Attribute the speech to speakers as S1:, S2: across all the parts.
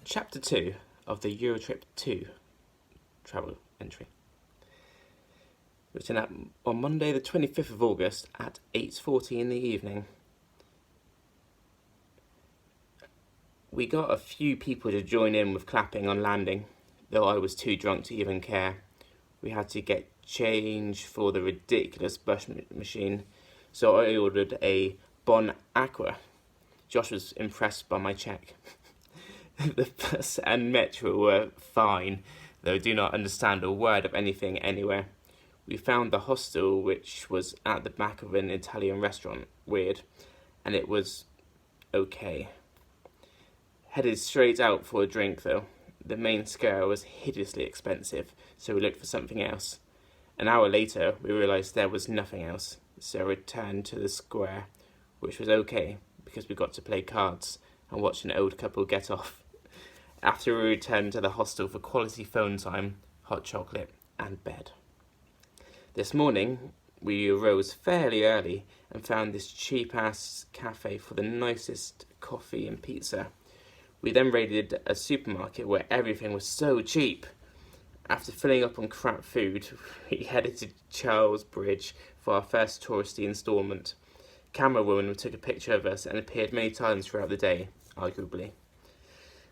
S1: Chapter 2 of the Eurotrip 2 travel entry. Written on Monday the 25th of August at 8:40 in the evening. We got a few people to join in with clapping on landing, though I was too drunk to even care. We had to get change for the ridiculous bus machine, so I ordered a Bon Aqua. Josh was impressed by my check. The bus and metro were fine, though I do not understand a word of anything anywhere. We found the hostel, which was at the back of an Italian restaurant, weird, and it was okay. Headed straight out for a drink though. The main square was hideously expensive, so we looked for something else. An hour later, we realised there was nothing else, so returned to the square, which was okay, because we got to play cards and watch an old couple get off. After we returned to the hostel for quality phone time, hot chocolate, and bed. This morning, we arose fairly early and found this cheap-ass cafe for the nicest coffee and pizza. We then raided a supermarket where everything was so cheap. After filling up on crap food, we headed to Charles Bridge for our first touristy instalment. Camera woman took a picture of us and appeared many times throughout the day, arguably.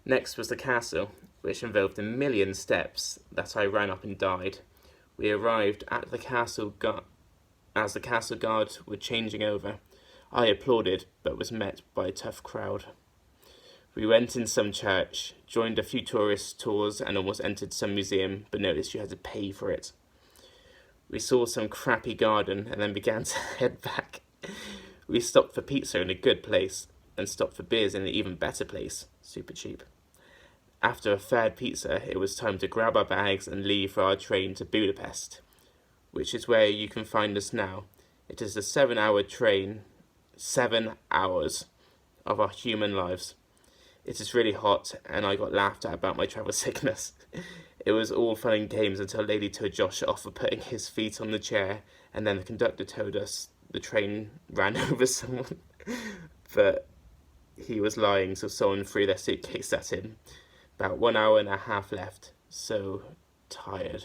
S1: Next was the castle, which involved a million steps that I ran up and died. We arrived at the castle as the castle guards were changing over. I applauded, but was met by a tough crowd. We went in some church, joined a few tourist tours and almost entered some museum, but noticed you had to pay for it. We saw some crappy garden and then began to head back. We stopped for pizza in a good place and stopped for beers in an even better place, super cheap. After a third pizza, it was time to grab our bags and leave for our train to Budapest, which is where you can find us now. It is a 7-hour train, 7 hours of our human lives. It is really hot, and I got laughed at about my travel sickness. It was all fun and games until Lady told Josh off for putting his feet on the chair, and then the conductor told us the train ran over someone, but he was lying, so someone threw their suitcase at him. About 1 hour and a half left, so tired.